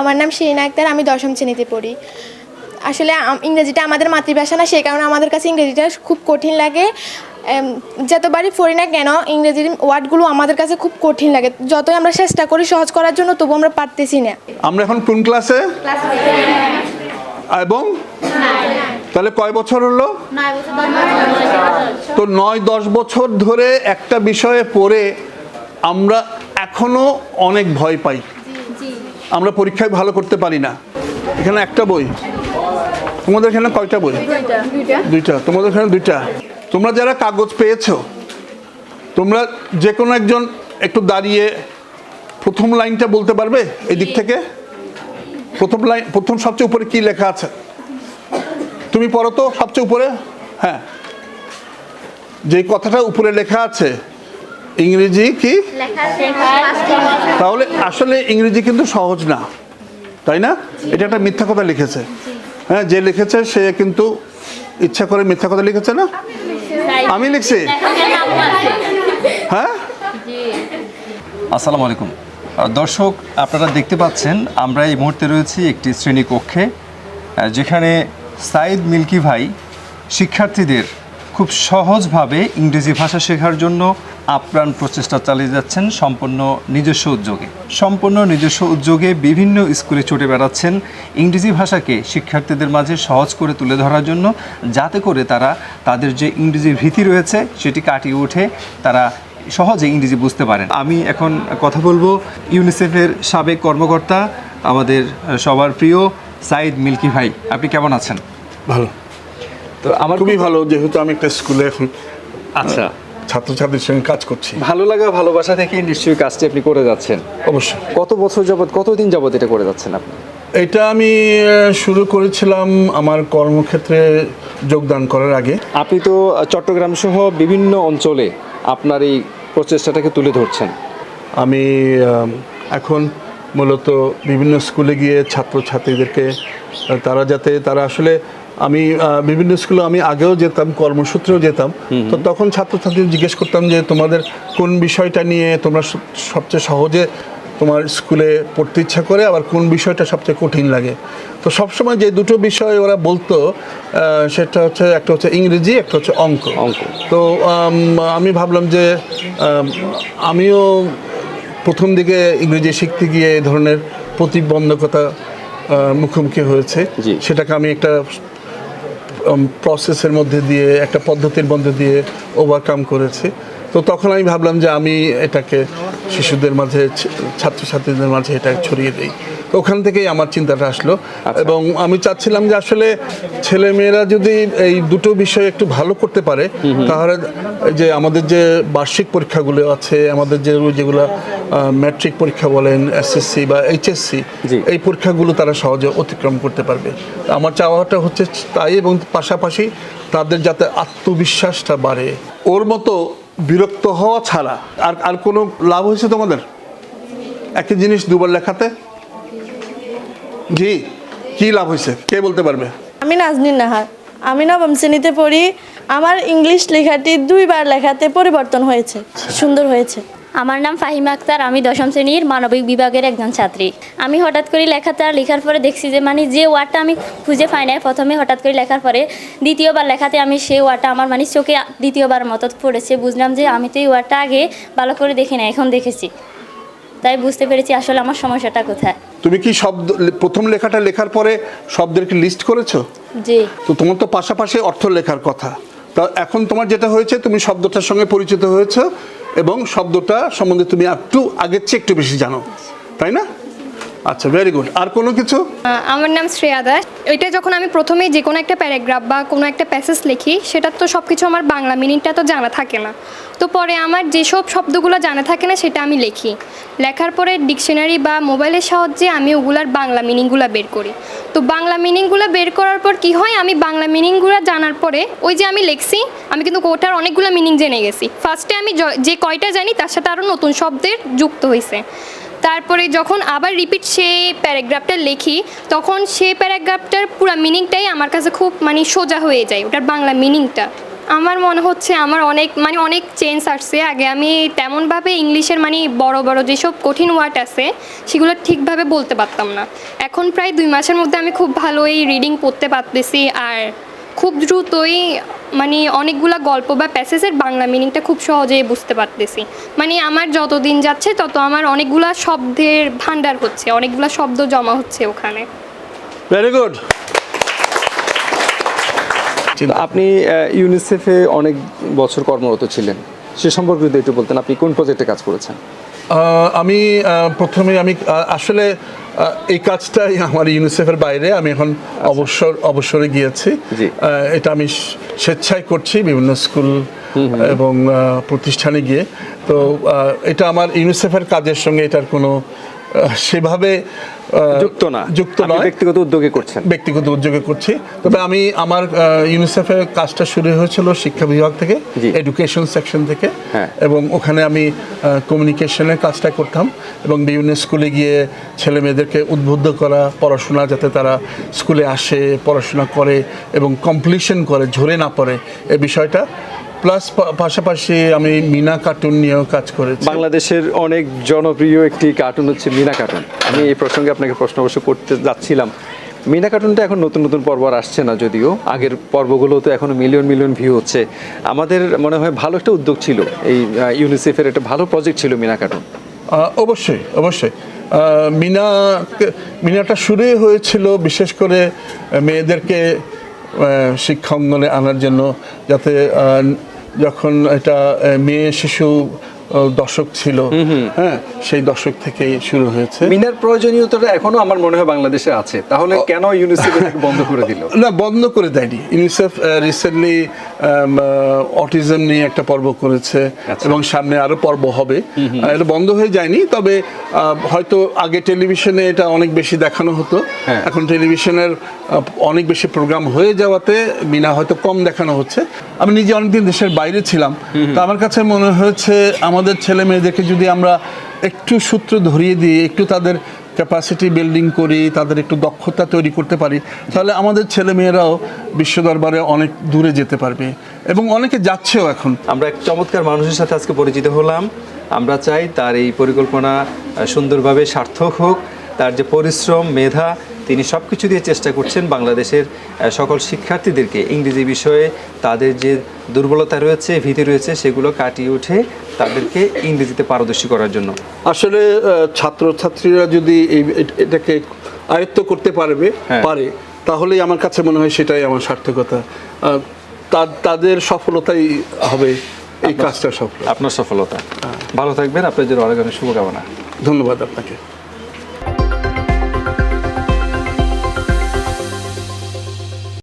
আমার নাম শিরিনা আক্তার, আমি 10ম শ্রেণীতে পড়ি। আসলে ইংরেজিটা আমাদের মাতৃভাষা না, সেই কারণে আমাদের কাছে ইংরেজিটা খুব কঠিন লাগে। যতবারই পড়ি না কেন ইংরেজির ওয়ার্ডগুলো আমাদের কাছে খুব কঠিন লাগে। যতই আমরা চেষ্টা করি সহজ করার জন্য, তবু আমরা পারতেছি না। আমরা এখন কোন ক্লাসে? এবং তাহলে কয় বছর হলো? 9 বছর। তো 9-10 বছর ধরে একটা বিষয়ে পড়ে আমরা এখনো অনেক ভয় পাই। আমরা পরীক্ষায় ভালো করতে পারি না। এখানে একটা বই, তোমাদের এখানে কয়টা বই? দুইটা। তোমাদের এখানে দুইটা। তোমরা যারা কাগজ পেয়েছো, তোমরা যে কোনো একজন একটু দাঁড়িয়ে প্রথম লাইনটা বলতে পারবে এই দিক থেকে? প্রথম লাইন, প্রথম সবচেয়ে উপরে কি লেখা আছে? তুমি পড়ো তো সবচেয়ে উপরে। হ্যাঁ, যে কথাটা উপরে লেখা আছে ইংরেজি কি? তাহলে আসলে ইংরেজি কিন্তু সহজ না, তাই না? এটা একটা মিথ্যা কথা লিখেছে। হ্যাঁ, যে লিখেছে সে কিন্তু ইচ্ছা করে মিথ্যা কথা লিখেছে না? আমি লিখছি? হ্যাঁ। আসসালামু আলাইকুম দর্শক, আপনারা দেখতে পাচ্ছেন আমরা এই মুহূর্তে রয়েছি একটি শ্রেণীকক্ষে, যেখানে সাইদ মিল্কি ভাই শিক্ষার্থীদের খুব সহজভাবে ইংরেজি ভাষা শেখার জন্য আপ্রাণ প্রচেষ্টা চালিয়ে যাচ্ছেন সম্পূর্ণ নিজস্ব উদ্যোগে বিভিন্ন স্কুলে ছুটে বেড়াচ্ছেন ইংরেজি ভাষাকে শিক্ষার্থীদের মাঝে সহজ করে তুলে ধরার জন্য, যাতে করে তারা তাদের যে ইংরেজির ভীতি রয়েছে সেটি কাটিয়ে উঠে তারা সহজে ইংরেজি বুঝতে পারেন। আমি এখন কথা বলবো ইউনিসেফের সাবেক কর্মকর্তা, আমাদের সবার প্রিয় সাইদ মিল্কি ভাই। আপনি কেমন আছেন? ভালো। তো আমার খুবই ভালো, যেহেতু আমি একটা স্কুলে এখন আচ্ছা ছাত্রছাত্রীর সঙ্গে কাজ করছি। ভালো লাগা ভালোবাসা থেকে নিশ্চয়ই কাজটি আপনি করে যাচ্ছেন। অবশ্যই। কতদিন যাবত এটা করে যাচ্ছেন আপনি? এটা আমি শুরু করেছিলাম আমার কর্মক্ষেত্রে যোগদান করার আগে। আপনি তো চট্টগ্রাম সহ বিভিন্ন অঞ্চলে আপনার এই প্রচেষ্টাটাকে তুলে ধরছেন। আমি এখন মূলত বিভিন্ন স্কুলে গিয়ে ছাত্রছাত্রীদেরকে তারা আসলে আমি বিভিন্ন স্কুলে আমি আগেও যেতাম, কর্মসূত্রেও যেতাম। তো তখন ছাত্রছাত্রীদের জিজ্ঞেস করতাম যে তোমাদের কোন বিষয়টা নিয়ে তোমরা সবচেয়ে সহজে তোমার স্কুলে পড়তে ইচ্ছা করে, আবার কোন বিষয়টা সবচেয়ে কঠিন লাগে। তো সবসময় যে দুটো বিষয় ওরা বলতো সেটা হচ্ছে, একটা হচ্ছে ইংরেজি, একটা হচ্ছে অঙ্ক। তো আমি ভাবলাম যে আমিও প্রথম দিকে ইংরেজি শিখতে গিয়ে এই ধরনের প্রতিবন্ধকতা মুখোমুখি হয়েছে। সেটাকে আমি একটা প্রসেসের মধ্যে দিয়ে, একটা পদ্ধতির মধ্যে দিয়ে ওভারকাম করেছি। তো তখন আমি ভাবলাম যে আমি এটাকে শিশুদের মাঝে, ছাত্রছাত্রীদের মাঝে এটা ছড়িয়ে দিই। তো ওখান থেকেই আমার চিন্তাটা আসলো। এবং আমি চাচ্ছিলাম যে আসলে ছেলেমেয়েরা যদি এই দুটো বিষয় একটু ভালো করতে পারে, তাহলে যে আমাদের যে বার্ষিক পরীক্ষাগুলো আছে, আমাদের যেগুলো ম্যাট্রিক পরীক্ষা বলেন, এসএসসি বা এইচএসসি, এই পরীক্ষাগুলো তারা সহজে অতিক্রম করতে পারবে। আমার চাওয়াটা হচ্ছে তাই, এবং পাশাপাশি তাদের যাতে আত্মবিশ্বাসটা বাড়ে। ওর মতো বিরক্ত হওয়া ছাড়া আর কোনো লাভ হয়েছে তোমাদের একই জিনিস দুবার লেখাতে? জি, কি লাভ হয়েছে কে বলতে পারবে? আমি নাজনীন নাহার, আমি 9ম শ্রেণীতে পড়ি। আমার ইংলিশ লেখাটি 2বার লেখাতে পরিবর্তন হয়েছে, সুন্দর হয়েছে। আমার নাম ফাহিমা আক্তার, আমি 10ম শ্রেণীর মানবিক বিভাগের একজন ছাত্রী। আমি হঠাৎ করে লেখার পরে দেখছি যে যে ওয়ার্ডটা আমি খুঁজে পাই না প্রথমে, হঠাৎ করে লেখার পরে দ্বিতীয়বার লেখাতে আমি সেই ওয়ার্ডটা আমার চোখে দ্বিতীয়বার মতো পড়েছে। বুঝলাম যে আমি তো এই ওয়ার্ডটা আগে ভালো করে দেখি না, এখন দেখেছি, তাই বুঝতে পেরেছি আসলে আমার সমস্যাটা কোথায়। তুমি কি শব্দ প্রথম লেখাটা লেখার পরে শব্দের কি লিস্ট করেছো? জি। তো তোমার তো পাশাপাশি অর্থ লেখার কথা। তা এখন তোমার যেটা হয়েছে, তুমি শব্দটার সঙ্গে পরিচিত হয়েছো এবং শব্দটা সম্বন্ধে তুমি একটু আগের চেয়ে একটু বেশি জানো, তাই না? আচ্ছা, ভেরি গুড। আর কোনো কিছু? আমার নাম শ্রেয়া দাস। ওইটা যখন আমি প্রথমেই যে কোনো একটা প্যারাগ্রাফ বা কোনো একটা প্যাসেজ লিখি, সেটার তো সব কিছু আমার বাংলা মিনিংটা তো জানা থাকে না। তো পরে আমার যেসব শব্দগুলো জানা থাকে না সেটা আমি লিখি। লেখার পরে ডিকশনারি বা মোবাইলের সাহায্যে আমি ওগুলার বাংলা মিনিংগুলো বের করি। তো বাংলা মিনিংগুলো বের করার পর কি হয়, আমি বাংলা মিনিংগুলো জানার পরে ওই যে আমি লিখছি, আমি কিন্তু ওটার অনেকগুলো মিনিং জেনে গেছি। ফার্স্টে আমি যে কয়টা জানি তার সাথে আরও নতুন শব্দের যুক্ত হয়েছে। তারপরে যখন আবার রিপিট সেই প্যারাগ্রাফটা লিখি, তখন সেই প্যারাগ্রাফটার পুরো মিনিংটাই আমার কাছে খুব সোজা হয়ে যায়, ওটার বাংলা মিনিংটা। আমার মনে হচ্ছে আমার অনেক চেঞ্জ আসছে। আগে আমি তেমনভাবে ইংলিশের বড় বড় যেসব কঠিন ওয়ার্ড আছে সেগুলো ঠিকভাবে বলতে পারতাম না। এখন প্রায় 2 মাসের মধ্যে আমি খুব ভালোই রিডিং পড়তে পারতেছি, আর খুব দ্রুতই অনেকগুলা গল্প বা প্যাসেজের বাংলা মিনিংটা খুব সহজেই বুঝতে পারতেছি। আমার যত দিন যাচ্ছে তত আমার অনেকগুলা শব্দের ভান্ডার হচ্ছে, অনেকগুলা শব্দ জমা হচ্ছে ওখানে। Very good. আপনি ইউনিসেফে অনেক বছর কর্মরত ছিলেন, সে সম্পর্কে যদি একটু বলতেন, আপনি কোন প্রজেক্টে কাজ করেছেন? আমি প্রথমে আসলে এই কাজটাই আমার ইউনিসেফের বাইরে। আমি এখন অবসরে গিয়েছি। জি। এটা আমি স্বেচ্ছায় করছি বিভিন্ন স্কুল এবং প্রতিষ্ঠানে গিয়ে। তো এটা আমার ইউনিসেফের কাজের সঙ্গে এটার কোনো সেভাবে যুক্ত নয়। ব্যক্তিগত উদ্যোগে করছেন? ব্যক্তিগত উদ্যোগে করছি। তবে আমি আমার ইউনিসেফের কাজটা শুরু হয়েছিল শিক্ষা বিভাগ থেকে, এডুকেশন সেকশন থেকে। হ্যাঁ। এবং ওখানে আমি কমিউনিকেশনের কাজটা করতাম এবং বিভিন্ন স্কুলে গিয়ে ছেলে মেয়েদেরকে উদ্বুদ্ধ করা, পড়াশোনা যাতে তারা স্কুলে আসে, পড়াশোনা করে এবং কমপ্লিশন করে, ঝরে না পড়ে এই বিষয়টা। প্লাস পাশাপাশি আমি মিনা কার্টুন নিয়েও কাজ করেছি। বাংলাদেশের অনেক জনপ্রিয় একটি কার্টুন হচ্ছে মিনা কার্টুন। আমি এই প্রসঙ্গে আপনাকে প্রশ্ন অবশ্য করতে যাচ্ছিলাম। মিনা কার্টুনটা এখন নতুন নতুন পর্ব আর আসছে না, যদিও আগের পর্বগুলো তো এখনো মিলিয়ন ভিউ হচ্ছে। আমাদের মনে হয় ভালো একটা উদ্যোগ ছিল, এই ইউনিসেফের একটা ভালো প্রজেক্ট ছিল মিনা কার্টুন। অবশ্যই মিনাটা শুরুই হয়েছিল বিশেষ করে মেয়েদেরকে শিক্ষা অঙ্গনে আনার জন্য, যাতে যখন এটা মেয়ে শিশু দশক ছিল, হ্যাঁ, সেই দশক থেকেই শুরু হয়েছে। মিনার প্রয়োজনীয়তাটা এখনো আমার মনে হয় বাংলাদেশে আছে, তাহলে কেন ইউনিসেফ এটাকে বন্ধ করে দিল? না, বন্ধ করে দেয়নি। ইউনিসেফ রিসেন্টলি অটিজম নিয়ে একটা পর্ব করেছে এবং সামনে আরো পর্ব হবে। এটা বন্ধ হয়ে যায়নি, তবে হয়তো আগে টেলিভিশনে এটা অনেক বেশি দেখানো হতো, এখন টেলিভিশনের অনেক বেশি প্রোগ্রাম হয়ে যাওয়াতে মিনা হয়তো কম দেখানো হচ্ছে। আমি নিজে অনেকদিন দেশের বাইরে ছিলাম, তো আমার কাছে মনে হয়েছে আমাদের ছেলে মেয়েদেরকে যদি আমরা একটু সূত্র ধরিয়ে দিই, একটু তাদের ক্যাপাসিটি বিল্ডিং করি, তাদের একটু দক্ষতা তৈরি করতে পারি, তাহলে আমাদের ছেলে মেয়েরাও বিশ্ব দরবারে অনেক দূরে যেতে পারবে এবং অনেকে যাচ্ছেও এখন। আমরা এক চমৎকার মানুষের সাথে আজকে পরিচিত হলাম। আমরা চাই তার এই পরিকল্পনা সুন্দরভাবে সার্থক হোক। তার যে পরিশ্রম, মেধা, তিনি সব কিছু দিয়ে চেষ্টা করছেন বাংলাদেশের সকল শিক্ষার্থীদেরকে ইংরেজি বিষয়ে তাদের যে দুর্বলতা রয়েছে, ভীতি রয়েছে, সেগুলো কাটিয়ে উঠে তাদেরকে ইংরেজিতে পারদর্শী করার জন্য। আসলে ছাত্রছাত্রীরা যদি এটাকে আয়ত্ত করতে পারে, তাহলেই আমার কাছে মনে হয় সেটাই আমার সার্থকতা। তাদের সফলতাই হবে এই কাজটা সফল। আপনার সফলতা। ভালো থাকবেন, আপনার জন্য অনেক অনেক শুভকামনা। ধন্যবাদ আপনাকে।